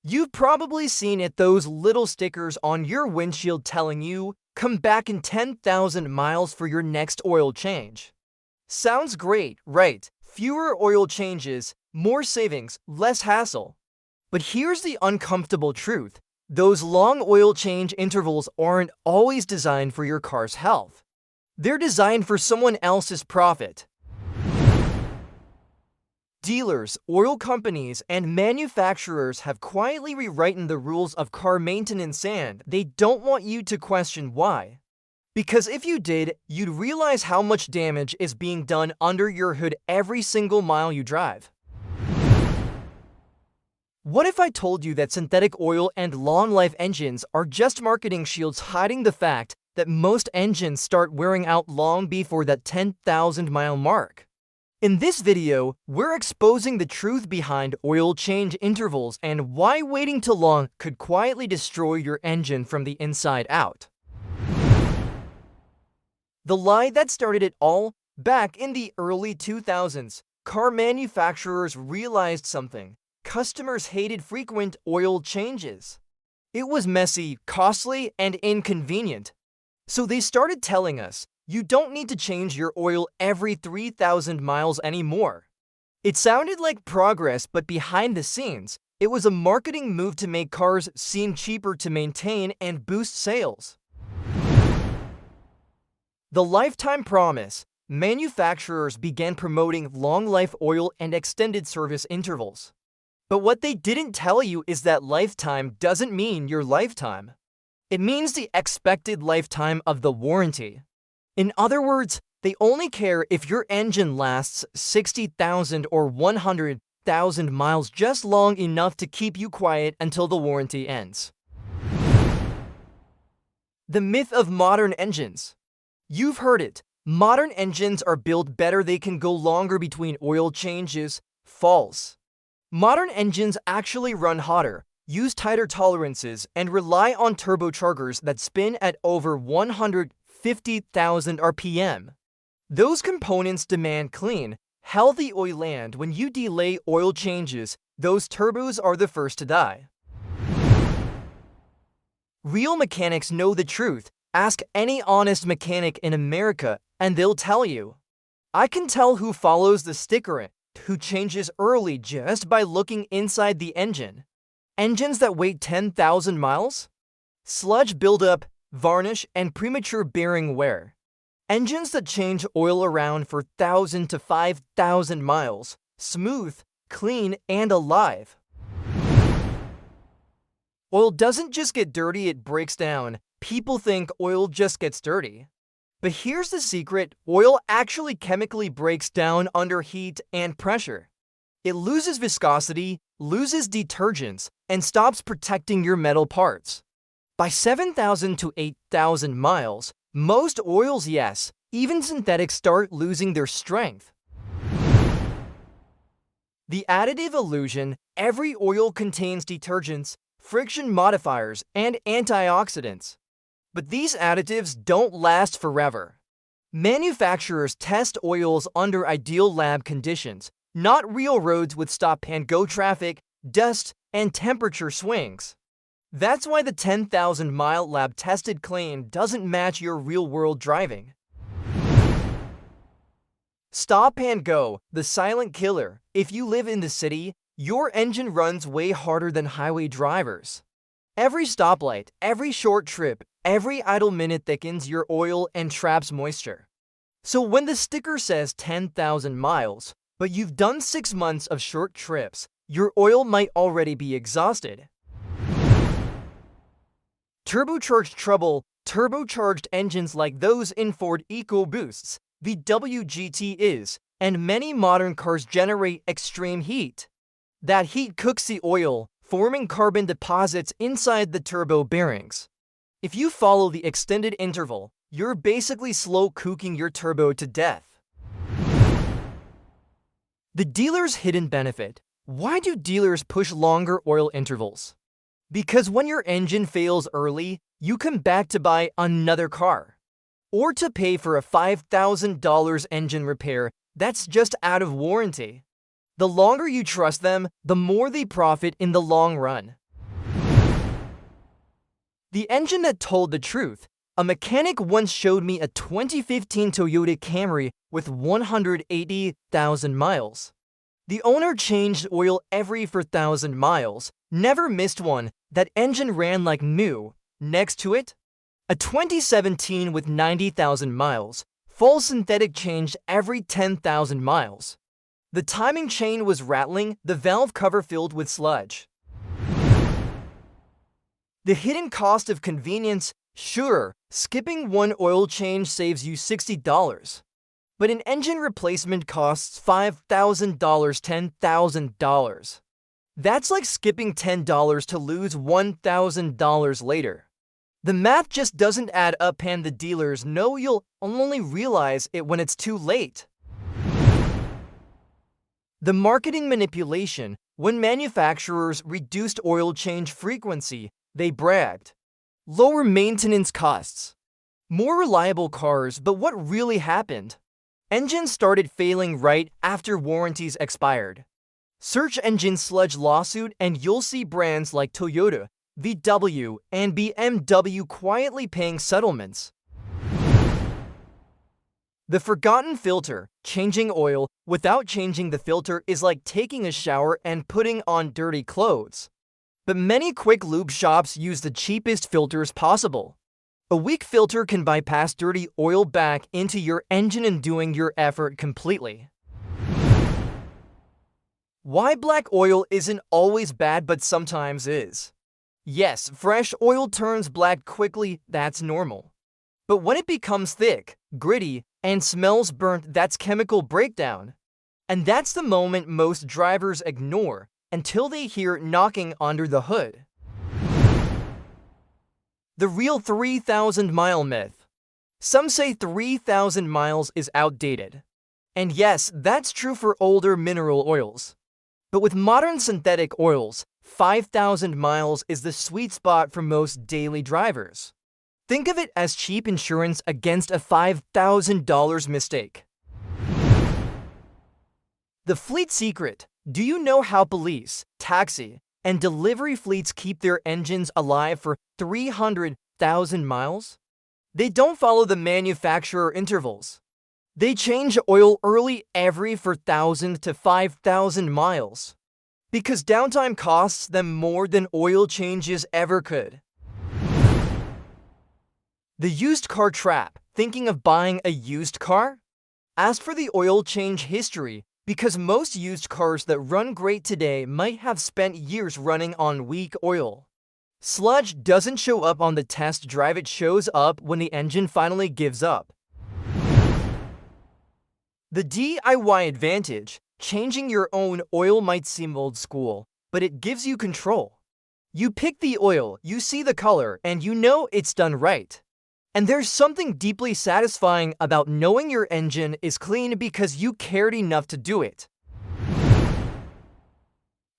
You've probably seen it, those little stickers on your windshield telling you, come back in 10,000 miles for your next oil change. Sounds great, right? Fewer oil changes, more savings, less hassle. But here's the uncomfortable truth. Those long oil change intervals aren't always designed for your car's health. They're designed for someone else's profit. Dealers, oil companies, and manufacturers have quietly rewritten the rules of car maintenance, and they don't want you to question why. Because if you did, you'd realize how much damage is being done under your hood every single mile you drive. What if I told you that synthetic oil and long-life engines are just marketing shields hiding the fact that most engines start wearing out long before that 10,000-mile mark? In this video, we're exposing the truth behind oil change intervals and why waiting too long could quietly destroy your engine from the inside out. The lie that started it all, back in the early 2000s, car manufacturers realized something. Customers hated frequent oil changes. It was messy, costly, and inconvenient. So they started telling us, you don't need to change your oil every 3,000 miles anymore. It sounded like progress, but behind the scenes, it was a marketing move to make cars seem cheaper to maintain and boost sales. The lifetime promise. Manufacturers began promoting long-life oil and extended service intervals. But what they didn't tell you is that lifetime doesn't mean your lifetime. It means the expected lifetime of the warranty. In other words, they only care if your engine lasts 60,000 or 100,000 miles, just long enough to keep you quiet until the warranty ends. The myth of modern engines. You've heard it. Modern engines are built better, they can go longer between oil changes. False. Modern engines actually run hotter, use tighter tolerances, and rely on turbochargers that spin at over 150,000 RPM. Those components demand clean, healthy oil, and when you delay oil changes, those turbos are the first to die. Real mechanics know the truth. Ask any honest mechanic in America, and they'll tell you. I can tell who follows the sticker, who changes early just by looking inside the engine. Engines that wait 10,000 miles? Sludge buildup, varnish, and premature bearing wear. Engines that change oil around for 1,000 to 5,000 miles. Smooth, clean, and alive. Oil doesn't just get dirty, it breaks down. People think oil just gets dirty. But here's the secret, oil actually chemically breaks down under heat and pressure. It loses viscosity, loses detergents, and stops protecting your metal parts. By 7,000 to 8,000 miles, most oils, yes, even synthetics, start losing their strength. The additive illusion. Every oil contains detergents, friction modifiers, and antioxidants. But these additives don't last forever. Manufacturers test oils under ideal lab conditions, not real roads with stop-and-go traffic, dust, and temperature swings. That's why the 10,000-mile lab-tested claim doesn't match your real-world driving. Stop and go, the silent killer. If you live in the city, your engine runs way harder than highway drivers. Every stoplight, every short trip, every idle minute thickens your oil and traps moisture. So when the sticker says 10,000 miles, but you've done 6 months of short trips, your oil might already be exhausted. Turbocharged trouble. Turbocharged engines like those in Ford EcoBoosts, VW GTs, and many modern cars generate extreme heat. That heat cooks the oil, forming carbon deposits inside the turbo bearings. If you follow the extended interval, you're basically slow cooking your turbo to death. The dealer's hidden benefit. Why do dealers push longer oil intervals? Because when your engine fails early, you come back to buy another car. Or to pay for a $5,000 engine repair that's just out of warranty. The longer you trust them, the more they profit in the long run. The engine that told the truth. A mechanic once showed me a 2015 Toyota Camry with 180,000 miles. The owner changed oil every 4,000 miles, never missed one. That engine ran like new. Next to it, a 2017 with 90,000 miles, full synthetic changed every 10,000 miles. The timing chain was rattling, the valve cover filled with sludge. The hidden cost of convenience. Sure, skipping one oil change saves you $60. But an engine replacement costs $5,000, $10,000. That's like skipping $10 to lose $1,000 later. The math just doesn't add up, and the dealers know you'll only realize it when it's too late. The marketing manipulation. When manufacturers reduced oil change frequency, they bragged. Lower maintenance costs. More reliable cars, but what really happened? Engines started failing right after warranties expired. Search engine sludge lawsuit and you'll see brands like Toyota, VW, and BMW quietly paying settlements. The forgotten filter. Changing oil without changing the filter is like taking a shower and putting on dirty clothes. But many quick lube shops use the cheapest filters possible. A weak filter can bypass dirty oil back into your engine, undoing your effort completely. Why black oil isn't always bad but sometimes is. Yes, fresh oil turns black quickly, that's normal. But when it becomes thick, gritty, and smells burnt, that's chemical breakdown. And that's the moment most drivers ignore until they hear knocking under the hood. The real 3,000-mile myth. Some say 3,000 miles is outdated. And yes, that's true for older mineral oils. But with modern synthetic oils, 5,000 miles is the sweet spot for most daily drivers. Think of it as cheap insurance against a $5,000 mistake. The fleet secret. Do you know how police, taxi, and delivery fleets keep their engines alive for 300,000 miles? They don't follow the manufacturer intervals. They change oil early every 4,000 to 5,000 miles. Because downtime costs them more than oil changes ever could. The used car trap. Thinking of buying a used car? Ask for the oil change history, because most used cars that run great today might have spent years running on weak oil. Sludge doesn't show up on the test drive, it shows up when the engine finally gives up. The DIY advantage. Changing your own oil might seem old school, but it gives you control. You pick the oil, you see the color, and you know it's done right. And there's something deeply satisfying about knowing your engine is clean because you cared enough to do it.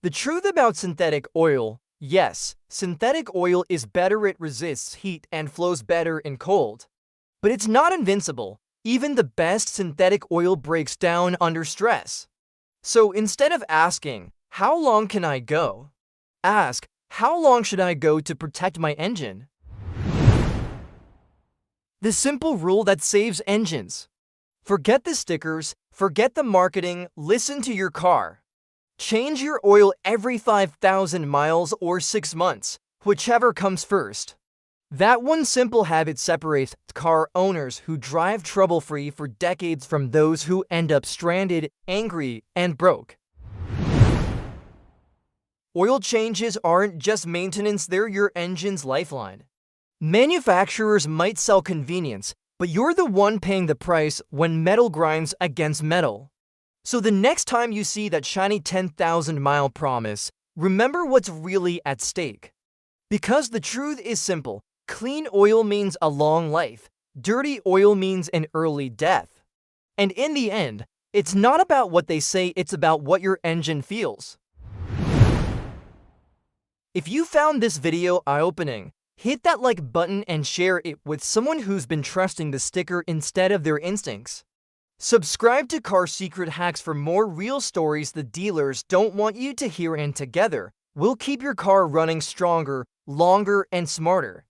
The truth about synthetic oil. Yes, synthetic oil is better, it resists heat and flows better in cold. But it's not invincible. Even the best synthetic oil breaks down under stress. So instead of asking, how long can I go? Ask, how long should I go to protect my engine? The simple rule that saves engines. Forget the stickers, forget the marketing, listen to your car. Change your oil every 5,000 miles or 6 months, whichever comes first. That one simple habit separates car owners who drive trouble-free for decades from those who end up stranded, angry, and broke. Oil changes aren't just maintenance, they're your engine's lifeline. Manufacturers might sell convenience, but you're the one paying the price when metal grinds against metal. So the next time you see that shiny 10,000-mile promise, remember what's really at stake. Because the truth is simple, clean oil means a long life, dirty oil means an early death. And in the end, it's not about what they say, it's about what your engine feels. If you found this video eye-opening, hit that like button and share it with someone who's been trusting the sticker instead of their instincts. Subscribe to Car Secret Hacks for more real stories the dealers don't want you to hear, and together, we'll keep your car running stronger, longer, and smarter.